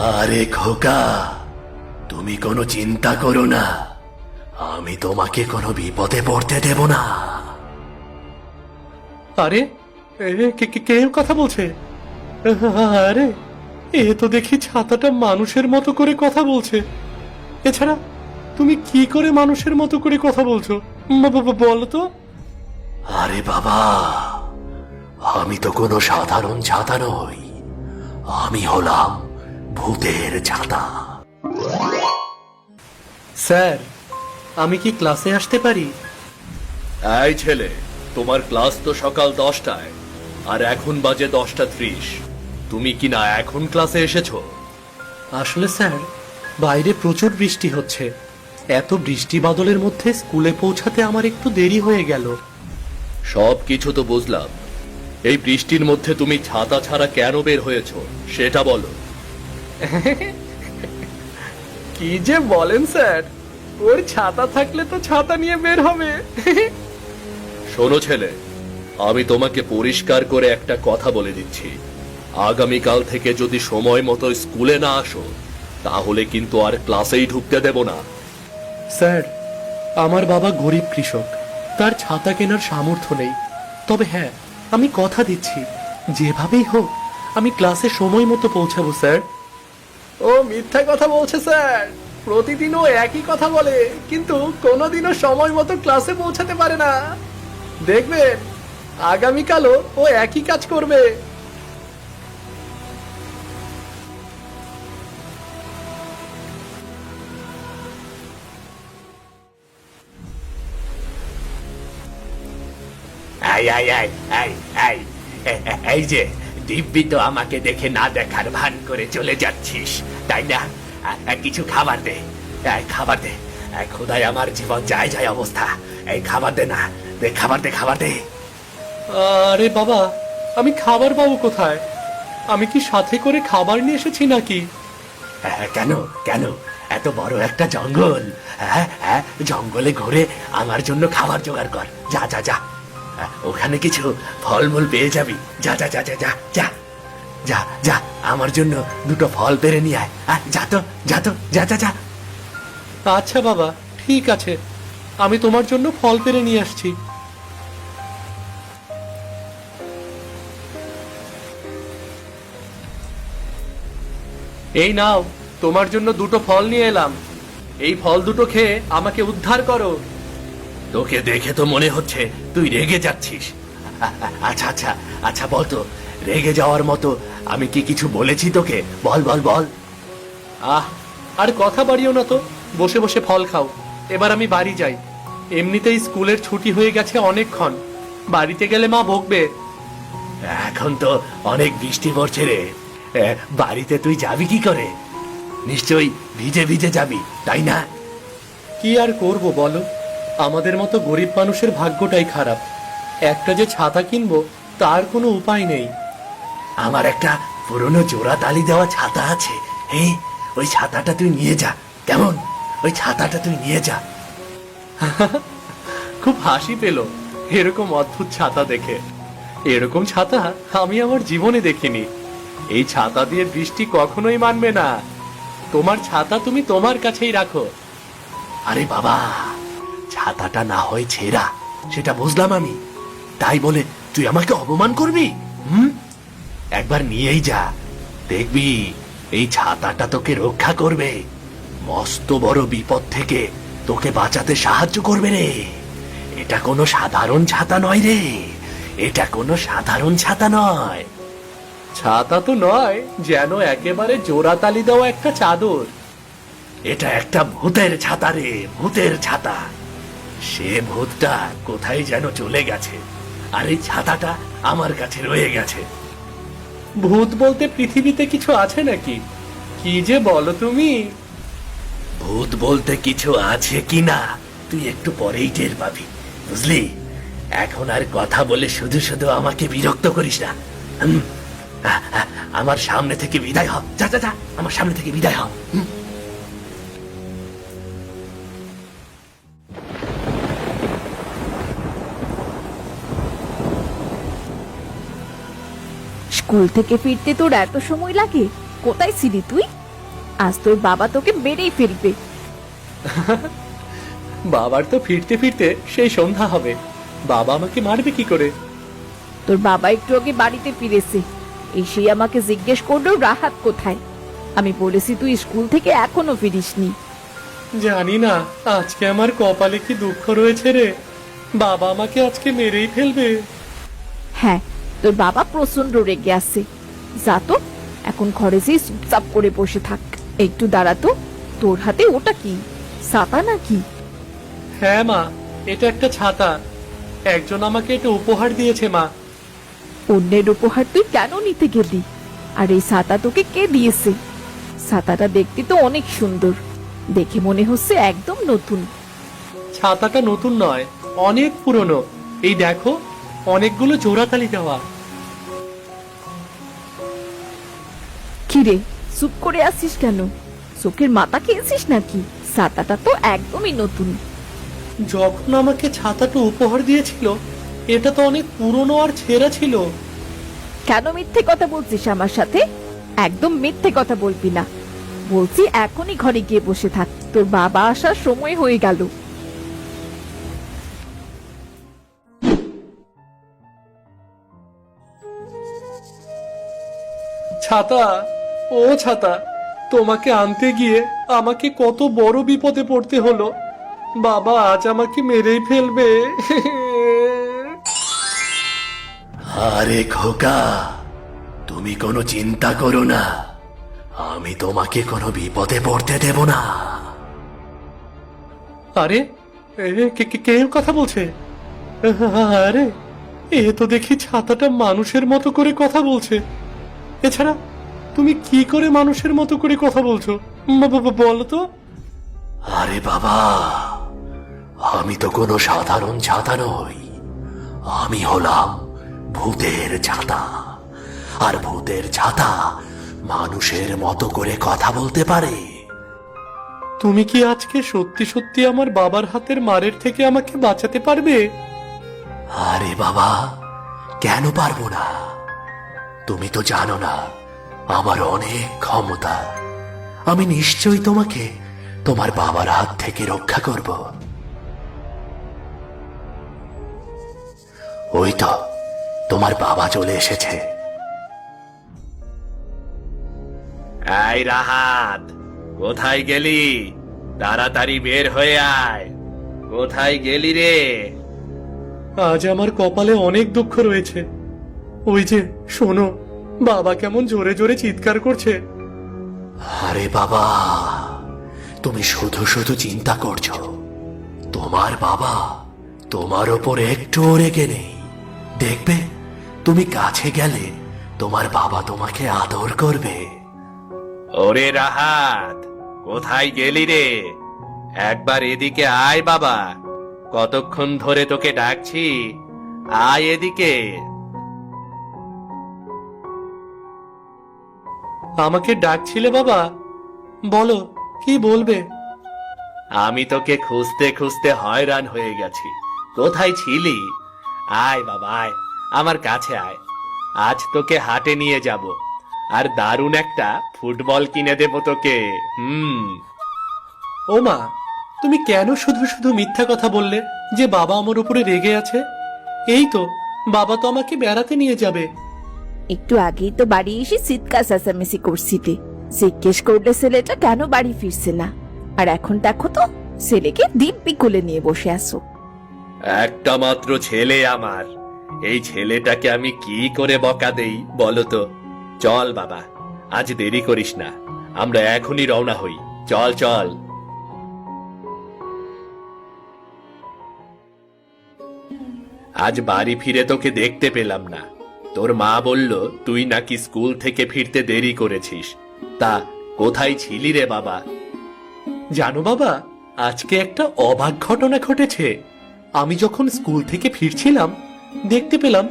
আরে খোকা, তুমি কোনো চিন্তা করো না, আমি তোমাকে কোনো বিপদে পড়তে দেব না। আরে কে কথা বলছে? আরে এ তো দেখি ছাতাটা মানুষের মতো করে কথা বলছে। এছাড়া তুমি কি করে মানুষের মতো করে কথা বলছো বলো তো? আরে বাবা, আমি তো কোনো সাধারণ ছাতা নই, আমি হলাম ভূতের ছাতা। স্যার, আমি কি ক্লাসে আসতে পারি? এই ছেলে, তোমার ক্লাস তো সকাল 10টায়, আর এখন বাজে 10টা 30। তুমি কি না এখন ক্লাসে এসেছো? আসলে স্যার, বাইরে প্রচুর বৃষ্টি হচ্ছে। এত বৃষ্টি বাদলের মধ্যে স্কুলে পৌঁছাতে আমার একটু দেরি হয়ে গেল। সব কিছু তো বুঝলাম, এই বৃষ্টির মধ্যে তুমি ছাতা ছাড়া কেন বের হয়েছো সেটা বলো। কি যে বলেন স্যার, ওর ছাতা থাকলে তো ছাতা নিয়ে বের হবে। শোনো ছেলে, আমি তোমাকে পরিষ্কার করে একটা কথা বলে দিচ্ছি, আগামীকাল থেকে যদি সময় মতো স্কুলে না আসো, তাহলে কিন্তু আর ক্লাসেই ঢুকতে দেব না। স্যার, আমার বাবা গরিব কৃষক, তার ছাতা কেনার সামর্থ্য নেই। তবে হ্যাঁ, আমি কথা দিচ্ছি, যেভাবেই হোক আমি ক্লাসে সময় মতো পৌঁছাবো স্যার। ও মিথ্যা কথা বলছে স্যার, প্রতিদিনও একই কথা বলে, কিন্তু কোনোদিনও সময় মতো ক্লাসে পৌঁছাতে পারে না। দেখবেন আগামীকালও ও একই কাজ করবে। এই যে দিব্যি তো আমাকে দেখে না দেখার ভান করে চলে যাচ্ছিস, তাই না? কিছু খাবার দে, খাবার দে। খোদায় আমার জীবন যায় যায় অবস্থা। এই খাবার দে না, দে খাবার দে, খাবার দে। আরে বাবা, আমি খাবার পাবো কোথায়? আমি কি সাথে করে খাবার নিয়ে এসেছি নাকি? কেন কেন, এত বড় একটা জঙ্গল, জঙ্গলে ঘুরে আমার জন্য খাবার জোগাড় কর, যা যা যা। ওখানে কিছু ফলমূল পেয়ে যাবি, যা যা যা যা যা যা যা যা, আমার জন্য দুটো ফল পেরে নিয়ে আয়, যা তো যা তো, যা যা যা। আচ্ছা বাবা, ঠিক আছে, আমি তোমার জন্য ফল পেরে নিয়ে আসছি। এই নাও, তোমার জন্য দুটো ফল নিয়ে এলাম। এই ফল দুটো খেয়ে আমাকে উদ্ধার করো। তোকে দেখে তো মনে হচ্ছে তুই রেগে যাচ্ছিস। আচ্ছা আচ্ছা আচ্ছা, বল তো, রেগে যাওয়ার মতো আমি কি কিছু বলেছি তোকে? বল বল বল। আর কথা বাড়িও না তো, বসে বসে ফল খাও। এবার আমি বাড়ি যাই, এমনিতেই স্কুলের ছুটি হয়ে গেছে অনেকক্ষণ, বাড়িতে গেলে মা বকবে। এখন তো অনেক বৃষ্টি পড়ছে রে, বাড়িতে তুই যাবি কি করে? নিশ্চয়ই ভিজে ভিজে যাবি, তাই না? কি আর করব বলো, আমাদের মতো গরিব মানুষের ভাগ্যটাই খারাপ। একটা যে ছাতা কিনবো তার কোনো উপায় নেই। আমার একটা পুরনো জোড়া তালি দেওয়া ছাতা আছে, এই ওই ছাতাটা তুই নিয়ে যা, কেমন? ওই ছাতাটা তুই নিয়ে যা। খুব হাসি পেল এরকম অদ্ভুত ছাতা দেখে। এরকম ছাতা আমি আমার জীবনে দেখিনি। এই ছাতা দিয়ে বৃষ্টি কখনোই মানবে না। তোমার ছাতা তুমি তোমার কাছেই রাখো। আরে বাবা, ছাতাটা না হয় ছেঁড়া, সেটা বুঝলাম আমি, তাই বলে তুই আমাকে অপমান করবি? একবার নিয়েই যা, দেখবি এই ছাতাটা তোকে রক্ষা করবে, মস্ত বড় বিপদ থেকে তোকে বাঁচাতে সাহায্য করবে রে। এটা কোনো সাধারণ ছাতা নয় রে, এটা কোনো সাধারণ ছাতা নয়। ছাতা তো নয়, যেন একেবারে জোড়াতালি দেওয়া একটা চাদর। এটা একটা ভূতের ছাতা রে, ভূতের ছাতা। সে ভূতটা কোথায় যেন চলে গেছে, আর এই ছাতাটা আমার কাছে রয়ে গেছে। ভূত বলতে পৃথিবীতে কিছু আছে নাকি? কি যে বলো তুমি। ভূত বলতে কিছু আছে কিনা তুই একটু পরেই টের পাবি, বুঝলি? এখন আর কথা বলে শুধু শুধু আমাকে বিরক্ত করিস না। আমার সামনে থেকে বিদায় হ, যা যা যা, আমার সামনে থেকে বিদায় হ। স্কুল থেকে ফিরতে তোর এত সময় লাগে? কোথায় ছিলি তুই? আজ তোর বাবা তোকে মেরেই ফেলবে। বাবার তো ফিরতে ফিরতে সেই সন্ধ্যা হবে, বাবা আমাকে মারবে কি করে? তোর বাবা একটু আগে বাড়িতে ফিরেছে, এসে আমাকে জিজ্ঞেস করলো রাহাত কোথায়। আমি বলেছি তুই স্কুল থেকে এখনো ফিরিসনি। জানি না আজকে আমার কপালে কি দুঃখ রয়েছে রে, বাবা আমাকে আজকে মেরেই ফেলবে। হ্যাঁ, তোর বাবা প্রচন্ড রেগে আছে। যা তো, এখন ঘরে যেই চুপচাপ করে বসে থাক। একটু দাঁড়াতো, তোর হাতে ওটা কি, ছাতা নাকি? হ্যাঁ মা, এটা একটা ছাতা, একজন আমাকে এটা উপহার দিয়েছে মা। অন্যের উপহার তুই কেন নিতে গেলি? আর এই ছাতা তোকে কে দিয়েছে? ছাতাটা দেখতে তো অনেক সুন্দর, দেখে মনে হচ্ছে একদম নতুন। ছাতাটা নতুন নয়, অনেক পুরনো। এই দেখো, অনেকগুলো জোড়াতালি দেওয়া। কিরে, চুপ করে আসিস কেন? চোখের মাথা খেয়েছিস নাকি? ছাতাটা তো একদমই নতুন। যখন আমাকে ছাতাটা উপহার দিয়েছিল, এটা তো অনেক পুরনো আর ছেঁড়া ছিল। কেন মিথ্যে কথা বলছিস আমার সাথে? একদম মিথ্যে কথা বলবি না। বলছি এখনই ঘরে গিয়ে বসে থাক, তোর বাবা আসার সময় হয়ে গেল। ছাতা, ও ছাতা, তোমাকে আনতে গিয়ে আমাকে কত বড় বিপদে পড়তে হলো। বাবা আজ আমাকে মেরেই ফেলবে। আরে খোকা, তুমি কোনো চিন্তা করো না, আমি তোমাকে কোনো বিপদে পড়তে দেব না। আরে, কে কথা বলছে? আরে, এ তো দেখি ছাতাটা মানুষের মতো করে কথা বলছে। এছাড়া তুমি কি করে মানুষের মতো করে কথা বলছো বলো তো? আরে বাবা, আমি তো কোনো সাধারণ ছাতা নই, আমি হলাম ভূতের ছাতা। আর ভূতের ছাতা মানুষের মতো করে কথা বলতে পারে। তুমি কি আজকে সত্যি সত্যি আমার বাবার হাতের মারের থেকে আমাকে বাঁচাতে পারবে? আরে বাবা, কেন পারবো না? তুমি তো জানো না আমার অনেক ক্ষমতা। আমি নিশ্চয়ই তোমাকে তোমার বাবার হাত থেকে রক্ষা করব। ওই তো তোমার বাবা চলে এসেছে। এই রাহাত, কোথায় গেলি? তাড়াতাড়ি বের হয়ে আয়। কোথায় গেলি রে? আজ আমার কপালে অনেক দুঃখ রয়েছে। ওই যে শোনো, বাবা কেমন জোরে জোরে চিৎকার করছে। আরে বাবা, তুমি শুধু শুধু চিন্তা করছো। তোমার বাবা তোমার ওপর একটুও রেগে নেই। দেখবে, তুমি কাছে গেলে তোমার বাবা তোমাকে আদর করবে। ওরে রাহাত, কোথায় গেলি রে? একবার এদিকে আয় বাবা, কতক্ষণ ধরে তোকে ডাকছি। আয় এদিকে। আমাকে ডাকছিলে বাবা? বলো, কি বলবে? আমি তোকে খুঁজতে খুঁজতে হয়রান হয়ে গেছি। কোথায় ছিলি? আয় বাবা আয়, আমার কাছে আয়। আজ তোকে হাটে নিয়ে যাব, আর দারুণ একটা ফুটবল কিনে দেব তোকে। ও মা, তুমি কেন শুধু শুধু মিথ্যা কথা বললে যে বাবা আমার উপরে রেগে আছে? এই তো, বাবা তো আমাকে বেড়াতে নিয়ে যাবে। একটু আগেই তো বাড়ি এসে চিৎকার চেঁচামেচি করছিতে, জিজ্ঞেস করলে ছেলেটা কেন বাড়ি ফিরছে না। আর এখন দেখো তো, ছেলেকে দিব্যি কোলে নিয়ে বসে আছো। একটা মাত্র ছেলে আমার, এই ছেলেটাকে আমি কি করে বকা দেই বলো তো? চল বাবা, আজ দেরি করিস না, আমরা এখনই রওনা হই। চল চল। আজ বাড়ি ফিরে তোকে দেখতে পেলাম না। তোর মা বলল তুই নাকি স্কুল থেকে ফিরতে দেরি করেছিস। তা কোথায় ছিলি রে বাবা? জানো বাবা, আজকে একটা অবাক ঘটনা ঘটেছে। আমি যখন স্কুল থেকে ফিরছিলাম, দেখতে পেলাম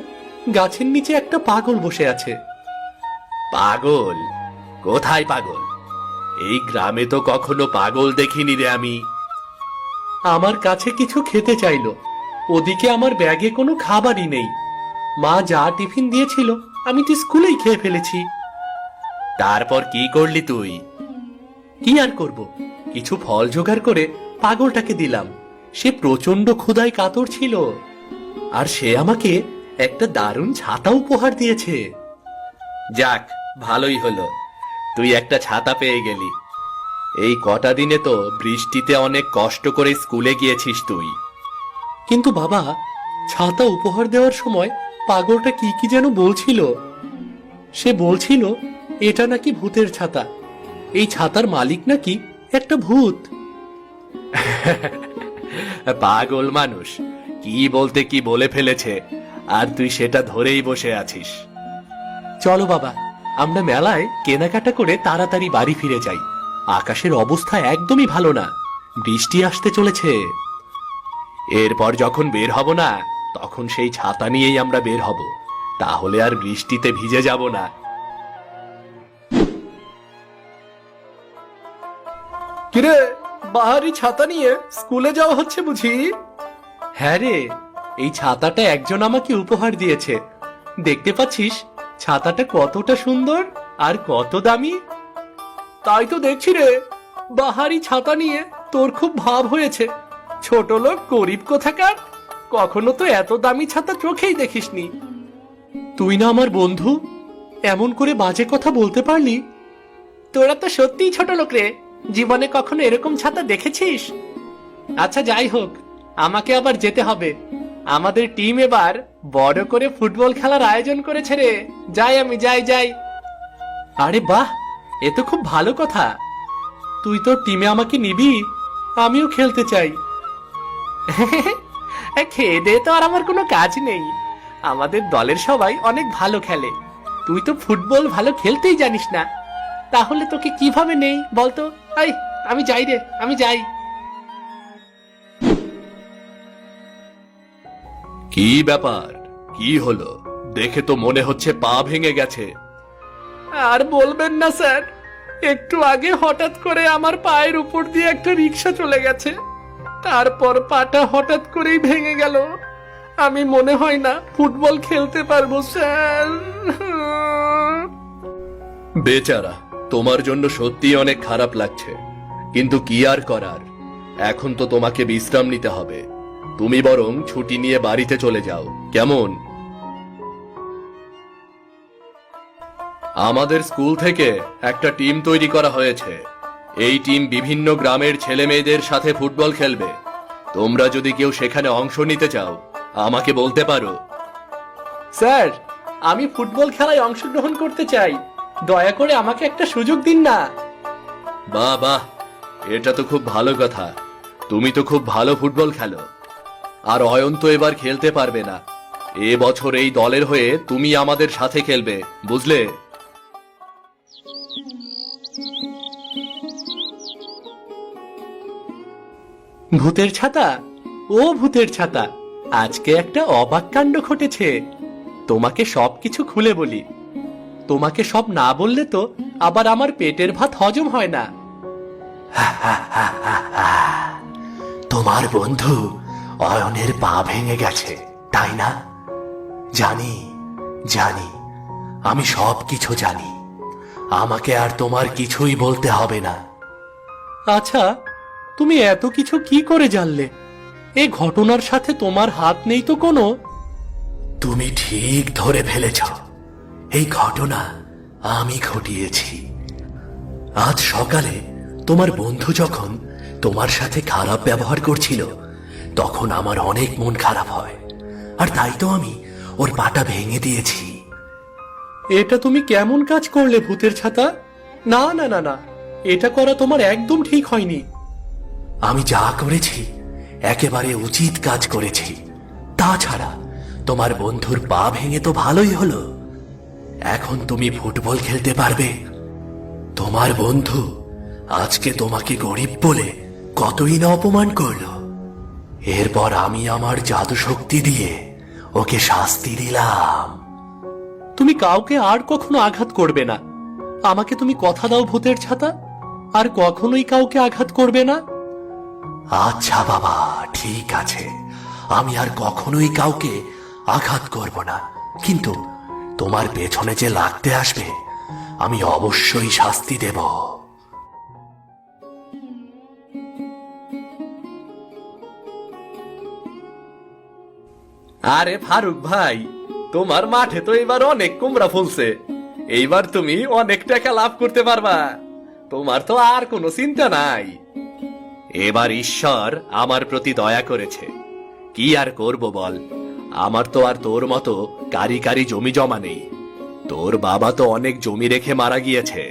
গাছের নিচে একটা পাগল বসে আছে। পাগল? কোথায় পাগল? এই গ্রামে তো কখনো পাগল দেখিনি রে আমি। আমার কাছে কিছু খেতে চাইলো। ওদিকে আমার ব্যাগে কোনো খাবারই নেই। মা যা টিফিন দিয়েছিল আমি তো স্কুলেই খেয়ে ফেলেছি। তারপর কি করলি তুই? কি আর করব, কিছু ফল জোগাড় করে পাগলটাকে দিলাম। সে প্রচন্ড ক্ষুধায় কাতর ছিল, আর সে আমাকে একটা দারুণ ছাতা উপহার দিয়েছে। যাক, ভালোই হলো, তুই একটা ছাতা পেয়ে গেলি। এই কটা দিনে তো বৃষ্টিতে অনেক কষ্ট করে স্কুলে গিয়েছিস তুই। কিন্তু বাবা, ছাতা উপহার দেওয়ার সময় পাগলটা কি কি যেন বলছিল। সে বলছিল এটা নাকি ভূতের ছাতা, এই ছাতার মালিক নাকি একটা ভূত। পাগল মানুষ কি বলতে কি বলে ফেলেছে, আর তুই সেটা ধরেই বসে আছিস। চলো বাবা, আমরা মেলায় কেনাকাটা করে তাড়াতাড়ি বাড়ি ফিরে যাই। আকাশের অবস্থা একদমই ভালো না, বৃষ্টি আসতে চলেছে। এরপর যখন বের হব না, তখন সেই ছাতা নিয়েই আমরা বের হব, তাহলে আর বৃষ্টিতে ভিজে যাব না। কিরে, বাহারি ছাতা নিয়ে স্কুলে যাওয়া হচ্ছে বুঝি? হ্যাঁ রে, এই ছাতাটা একজন আমাকে উপহার দিয়েছে। দেখতে পাচ্ছিস ছাতাটা কতটা সুন্দর আর কত দামি। তাই তো দেখছি রে, বাহারি ছাতা নিয়ে তোর খুব ভাব হয়েছে। ছোট লোক গরিব কোথাকার, কখনো তো এত দামি ছাতা চোখেই দেখিসনি। তুই না আমার বন্ধু, এমন করে বাজে কথা বলতে পারলি? তোরা তো সত্যিই ছোট লোক রে, জীবনে কখনো এরকম ছাতা দেখেছিস? আচ্ছা যাই হোক, আমাকে আবার যেতে হবে। আমাদের টিম এবার বড় করে ফুটবল খেলার আয়োজন করেছে রে। যাই আমি, যাই। আরে বাহ, এ তো খুব ভালো কথা। তুই তোর টিমে আমাকে নিবি? আমিও খেলতে চাই। খেয়ে দে তো আর আমার কোনো কাজ নেই। আমাদের দলের সবাই অনেক ভালো খেলে, তুই তো ফুটবল ভালো খেলতেই জানিস না, তাহলে তোকে কিভাবে নেই বলতো? আমি যাই রে, আমি যাই। কি ব্যাপার, কি হলো? দেখে তো মনে হচ্ছে পা ভেঙে গেছে। আর বলবেন না স্যার, একটু আগে হঠাৎ করে আমার পায়ের উপর দিয়ে একটা রিক্সা চলে গেছে, তারপর পাটা হঠাৎ করেই ভেঙে গেল। আমি মনে হয় না ফুটবল খেলতে পারবো স্যার। বেচারা, তোমার জন্য সত্যি অনেক খারাপ লাগছে, কিন্তু কি আর করার, এখন তো তোমাকে বিশ্রাম নিতে হবে। তুমি বরং ছুটি নিয়ে বাড়িতে চলে যাও, কেমন? আমাদের স্কুল থেকে একটা টিম তৈরি করা হয়েছে। এই টিম বিভিন্ন গ্রামের ছেলে মেয়েদের সাথে ফুটবল খেলবে। তোমরা যদি কেউ সেখানে অংশ নিতে চাও, আমাকে বলতে পারো। স্যার, আমি ফুটবল খেলায় অংশগ্রহণ করতে চাই, দয়া করে আমাকে একটা সুযোগ দিন না। বাহ বাহ, এটা তো খুব ভালো কথা। তুমি তো খুব ভালো ফুটবল খেলো। আর অয়ন তো এবার খেলতে পারবে না। এ বছর এই দলের হয়ে তুমি আমাদের সাথে খেলবে, বুঝলে? ভূতের ছাতা, ও ভূতের ছাতা, আজকে একটা অবাক কাণ্ড ঘটেছে। তোমাকে সবকিছু খুলে বলি। তোমাকে সব না বললে তো আবার আমার পেটের ভাত হজম হয় না। তোমার বন্ধু অয়নের পা ভেঙে গেছে, তাই না? জানি, আমি সব কিছু জানি। আমাকে আর তোমার কিছুই বলতে হবে না। আচ্ছা, তুমি এত কিছু কি করে জানলে? এই ঘটনার সাথে তোমার হাত নেই তো কোনো? তুমি ঠিক ধরে ফেলেছ, এই ঘটনা আমি ঘটিয়েছি। আজ সকালে তোমার বন্ধু যখন তোমার সাথে খারাপ ব্যবহার করছিল, তখন আমার অনেক মন খারাপ হয়, আর তাই তো আমি ওর পাটা ভেঙে দিয়েছি। এটা তুমি কেমন কাজ করলে ভূতের ছাতা? না না না না, এটা করা তোমার একদম ঠিক হয়নি। আমি যা করেছি একেবারে উচিত কাজ করেছি। তাছাড়া তোমার বন্ধুর পা ভেঙে তো ভালোই হলো, এখন তুমি ফুটবল খেলতে পারবে। তোমার বন্ধু আজকে তোমাকে গরিব বলে কতই না অপমান করলো, এরপর আমি আমার জাদু শক্তি দিয়ে ওকে শাস্তি দিলাম। তুমি কাউকে আর কখনো আঘাত করবে না, আমাকে তুমি কথা দাও ভূতের ছাতা, আর কখনোই কাউকে আঘাত করবে না। আচ্ছা বাবা, ঠিক আছে, আমি আর কখনোই কাউকে আঘাত করব না, কিন্তু তোমার পেছনে যে লাগতে আসবে আমি অবশ্যই শাস্তি দেব। আরে ফারুক ভাই, তোমার মাঠে তো এবার অনেক কুমড়া ফুলছে। এইবার তুমি অনেক টাকা লাভ করতে পারবা। তোমার তো আর কোনো চিন্তা নাই। এবার ঈশ্বর আমার প্রতি দয়া করেছে। কি আর করব বল, আমার তো আর তোর মতো কারি কারি জমি জমা নেই। তোর বাবা তো অনেক জমি রেখে মারা গিয়েছে,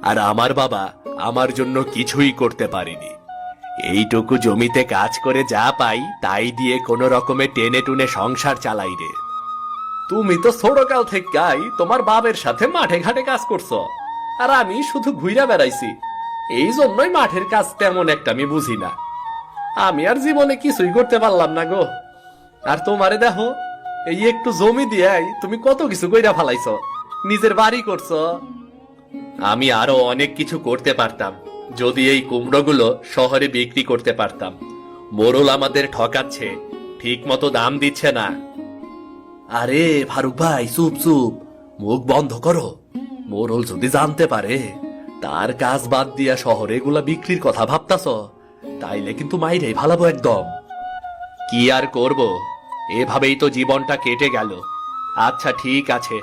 আর আমার বাবা আমার জন্য কিছুই করতে পারেনি। এইটুকু জমিতে কাজ করে যা পাই তাই দিয়ে কোনো রকমে টেনে টুনে সংসার চালাই রে। তুমি তো ছোটকাল থেকেই তোমার বাবার সাথে মাঠে ঘাটে কাজ করছো, আর আমি শুধু ঘুরে বেড়াইছি। এই জন্যই মাঠের কাজ তেমন একটা আমি বুঝি না। আমি আর জীবনে কিছুই করতে পারলাম না গো। আর তোমারে দেখো, এই একটু জমি দিয়াই তুমি কত কিছু কইরা ফালাইছো, নিজের বাড়ি করছো। আমি আরো অনেক কিছু করতে পারতাম যদি এই কুমড়োগুলো শহরে বিক্রি করতে পারতাম। মোড়ল আমাদের ঠকাচ্ছে, ঠিক মতো দাম দিচ্ছে না। আরে ফারুক ভাই, চুপ চুপ, মুখ বন্ধ করো। মোড়ল যদি জানতে পারে তার কাজ বাদ দিয়া শহরে এগুলা বিক্রির কথা ভাবতাছ, তাইলে কিন্তু মাইরে ভালাবো একদম। কি আর করব, এভাবেই তো জীবনটা কেটে গেল। আচ্ছা ঠিক আছে,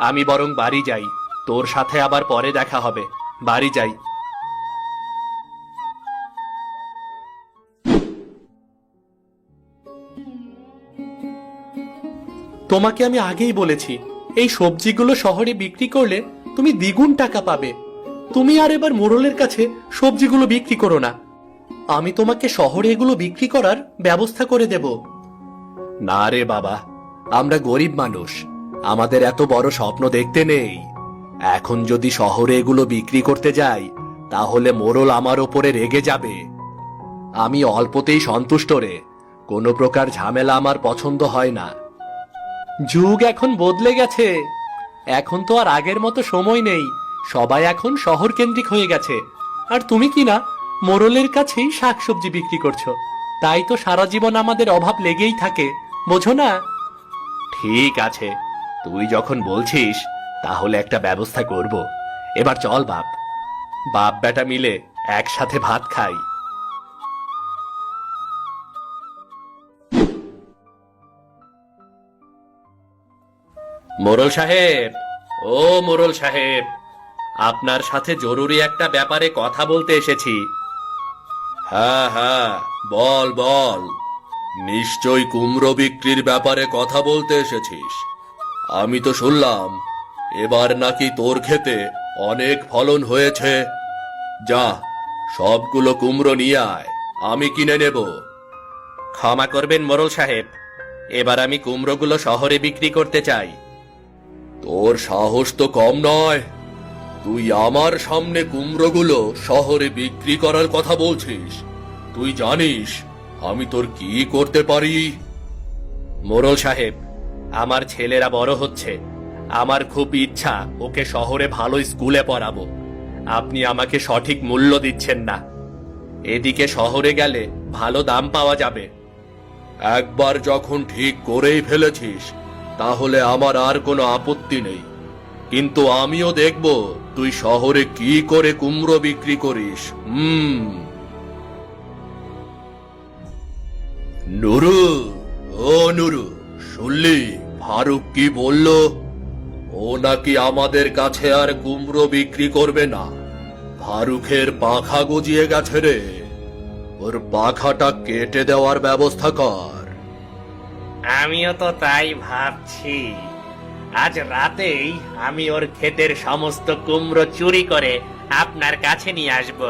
আমি বরং বাড়ি যাই। তোর সাথে আবার পরে দেখা হবে। বাড়ি যাই। তোমাকে আমি আগেই বলেছি, এই সবজিগুলো শহরে বিক্রি করলে তুমি দ্বিগুণ টাকা পাবে। তুমি আর এবার মোড়লের কাছে সবজিগুলো বিক্রি করো না। আমি তোমাকে শহরে এগুলো বিক্রি করার ব্যবস্থা করে দেব। না রে বাবা, আমরা গরিব মানুষ, আমাদের এত বড় স্বপ্ন দেখতে নেই। এখন যদি শহরে এগুলো বিক্রি করতে যাই তাহলে মোড়ল আমার ওপরে রেগে যাবে। আমি অল্পতেই সন্তুষ্ট রে, কোনো প্রকার ঝামেলা আমার পছন্দ হয় না। যুগ এখন বদলে গেছে, এখন তো আর আগের মতো সময় নেই। সবাই এখন শহর কেন্দ্রিক হয়ে গেছে। আর তুমি কি না মোড়লের কাছেই শাকসবজি বিক্রি করছো, তাই তো সারা জীবন আমাদের অভাব লেগেই থাকে, বোঝো না? ঠিক আছে, তুই যখন বলছিস তাহলে একটা ব্যবস্থা করব। এবার চল বাপ, বাপ বেটা মিলে একসাথে ভাত খাই। মোড়ল সাহেব, ও মোড়ল সাহেব, আপনার সাথে জরুরি একটা ব্যাপারে কথা বলতে এসেছি। হ্যাঁ হ্যাঁ, বল বল। নিশ্চয় কুমড়ো বিক্রির ব্যাপারে কথা বলতে এসেছিস। আমি তো শুনলাম এবার নাকি তোর ক্ষেতে অনেক ফলন হয়েছে। যা, সবগুলো কুমড়ো নিয়ে আয়, আমি কিনে নেব। ক্ষমা করবেন মোড়ল সাহেব, এবার আমি কুমড়োগুলো শহরে বিক্রি করতে চাই। তোর সাহস তো কম নয়, তুই আমার সামনে কুমড়োগুলো শহরে বিক্রি করার কথা বলছিস। তুই জানিস আমি তোর কি করতে পারি? মোড়ল সাহেব, আমার ছেলেরা বড় হচ্ছে, আমার খুব ইচ্ছা ওকে শহরে ভালো স্কুলে পড়াবো। আপনি আমাকে সঠিক মূল্য দিচ্ছেন না। এদিকে শহরে গেলে ভালো দাম পাওয়া যাবে। একবার যখন ঠিক করেই ফেলেছিস তাহলে আমার আর কোনো আপত্তি নেই, কিন্তু আমিও দেখব তুই শহরে কি করে কুমড়ো বিক্রি করিস। নুরু, ও নুরু, শুনলি ফারুক কি বলল? ও নাকি আমাদের কাছে আর কুমড়ো বিক্রি করবে না। ফারুকের পাখা গজিয়ে গেছে রে, ওর পাখাটা কেটে দেওয়ার ব্যবস্থা কর। আমিও তো তাই ভাবছি। আজ রাতেই আমি ওর ক্ষেতের সমস্ত কুমড়ো চুরি করে আপনার কাছে নিয়ে আসব,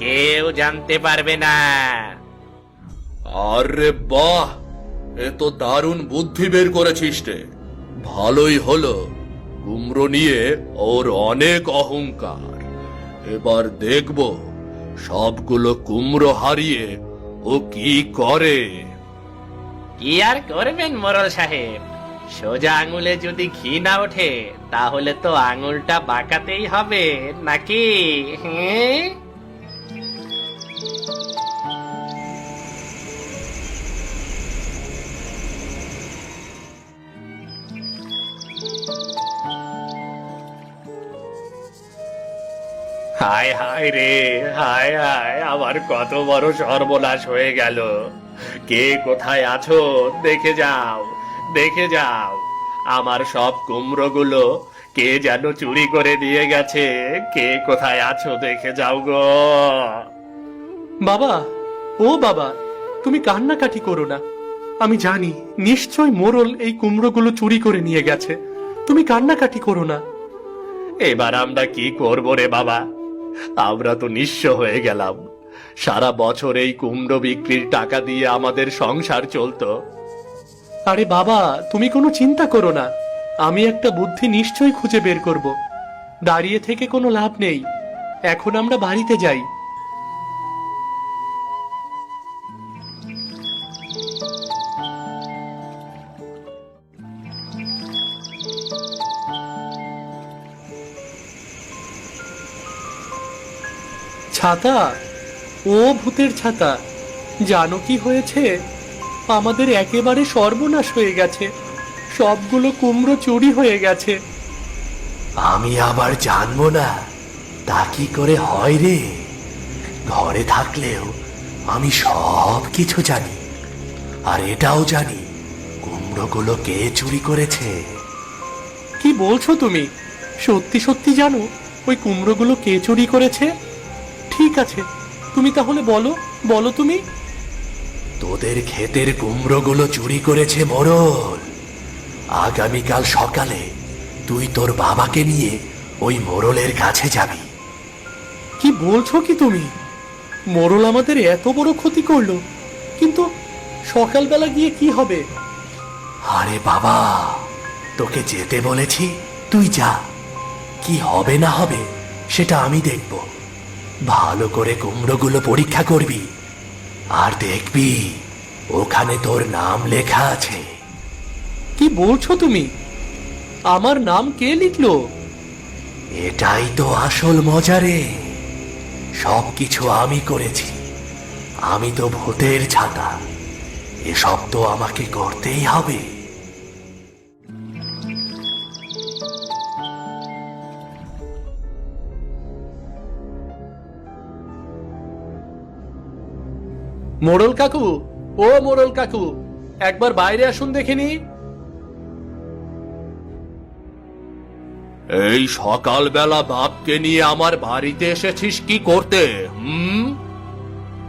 কেউ জানতে পারবে না। আরে বাহ, এ তো দারুণ বুদ্ধি বের করেছিস রে। ভালোই হলো, কুমড়ো নিয়ে ওর অনেক অহংকার। এবার দেখব সবগুলো কুমড়ো হারিয়ে ও কি করে। কি আর করবেন মোড়ল সাহেব, সোজা আঙুলে যদি ঘি না ওঠে তাহলে তো আঙুলটা বাঁকাতেই হবে নাকি? হ্যাঁ, হায় হায় রে, হায় হায়, আমার কত বড় সর্বনাশ হয়ে গেল। কে কোথায় আছো দেখে যাও, দেখে যাও, আমার সব কুমড়োগুলো কে যেন চুরি করে দিয়ে গেছে। কে কোথায় আছো দেখে যাও গো। বাবা, ও বাবা, তুমি কান্নাকাটি করো না। আমি জানি নিশ্চয় মোড়ল এই কুমড়োগুলো চুরি করে নিয়ে গেছে। তুমি কান্নাকাটি করো না। এবার আমরা কি করব রে বাবা? আমরা তো নিঃস্ব হয়ে গেলাম। সারা বছর এই কুমড়ো বিক্রির টাকা দিয়ে আমাদের সংসার চলতো। আরে বাবা, তুমি কোনো চিন্তা করো না। আমি একটা বুদ্ধি নিশ্চয়ই খুঁজে বের করব। দাঁড়িয়ে থেকে কোনো লাভ নেই। এখন আমরা বাড়িতে যাই। ছাতা, ও ভূতের ছাতা, জানো কি হয়েছে? আমাদের একেবারে সর্বনাশ হয়ে গেছে। সবগুলো কুমড়ো চুরি হয়ে গেছে। আমি আবার জানবো না? তা কি করে হয় রে? ঘরে থাকলেও আমি সব কিছু জানি। আর এটাও জানি কুমড়োগুলো কে চুরি করেছে। কি বলছো তুমি? সত্যি সত্যি জানো ওই কুমড়োগুলো কে চুরি করেছে? ঠিক আছে, তুমি তাহলে বলো, বলো তুমি। তোদের ক্ষেতের কুমড়োগুলো চুরি করেছে মোড়ল। আগামীকাল সকালে তুই তোর বাবাকে নিয়ে ওই মোড়লের কাছে যাবি। কি বলছো কি তুমি? মোড়ল আমাদের এত বড় ক্ষতি করলো, কিন্তু সকালবেলা গিয়ে কি হবে? আরে বাবা, তোকে যেতে বলেছি, তুই যা। কি হবে না হবে সেটা আমি দেখব। ভালো করে কুমড়োগুলো পরীক্ষা করবি, আর দেখবি ওখানে তোর নাম লেখা আছে। কি বলছো তুমি? আমার নাম কে লিখলো? এটাই তো আসল মজা রে। সবকিছু আমি করেছি। আমি তো ভূতের ছাতা। এসব তো আমাকে করতেই হবে। মোড়ল কাকু, ও মোড়ল কাকু, একবার বাইরে আসুন দেখিনি। এই সকালবেলা বাপকে নিয়ে আমার বাড়িতে এসেছিস কি করতে?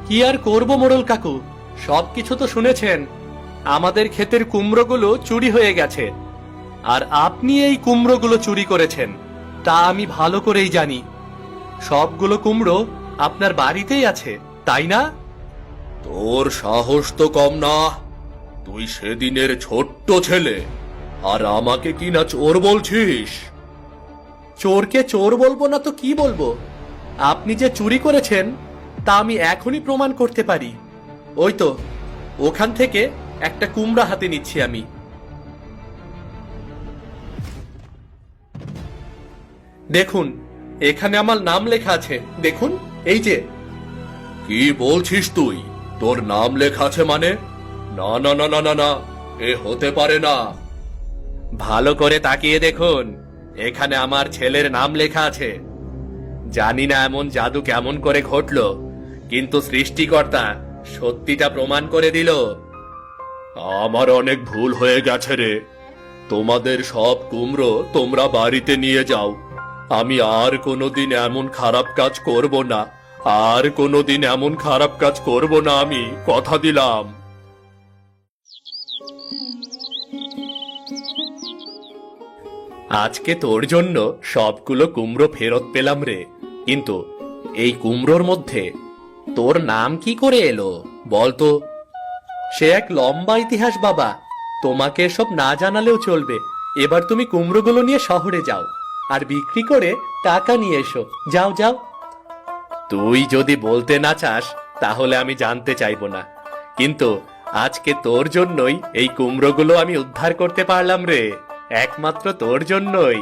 কি আর করব মোড়ল কাকু, সবকিছু তো শুনেছেন। আমাদের ক্ষেতের কুমড়োগুলো চুরি হয়ে গেছে, আর আপনি এই কুমড়োগুলো চুরি করেছেন তা আমি ভালো করেই জানি। সবগুলো কুমড়ো আপনার বাড়িতেই আছে, তাই না? তোর সাহস তো কম না। তুই সেদিনের ছোট্ট ছেলে, আর আমাকে কিনা চোর বলছিস? চোরকে চোর বলবো না তো কি বলবো? আপনি যে চুরি করেছেন তা আমি এখনই প্রমাণ করতে পারি। ওই তো ওখান থেকে একটা কুমড়া হাতে নিচ্ছি আমি। দেখুন, এখানে আমার নাম লেখা আছে, দেখুন, এই যে। কি বলছিস তুই? তোর নাম লেখা আছে মানে? না না না না না না, এ হতে পারে না। ভালো করে তাকিয়ে দেখুন, এখানে আমার ছেলের নাম লেখা আছে। জানি না এমন জাদু কেমন করে ঘটলো, কিন্তু সৃষ্টিকর্তা সত্যিটা প্রমাণ করে দিল। আমার অনেক ভুল হয়ে গেছে রে। তোমাদের সব কুমড়ো তোমরা বাড়িতে নিয়ে যাও। আমি আর কোনোদিন এমন খারাপ কাজ করব না। আর কোনোদিন এমন খারাপ কাজ করব না, আমি কথা দিলাম। আজকে তোর জন্য সবগুলো কুমড়ো ফেরত পেলাম রে, কিন্তু এই কুমড়োর মধ্যে তোর নাম কি করে এলো বলতো? সে এক লম্বা ইতিহাস বাবা, তোমাকে সব না জানালেও চলবে। এবার তুমি কুমড়োগুলো নিয়ে শহরে যাও, আর বিক্রি করে টাকা নিয়ে এসো। যাও যাও। তুই যদি বলতে না চাস তাহলে আমি জানতে চাইবো না, কিন্তু আজকে তোর জন্যই এই কুমড়োগুলো আমি উদ্ধার করতে পারলাম রে, একমাত্র তোর জন্যই।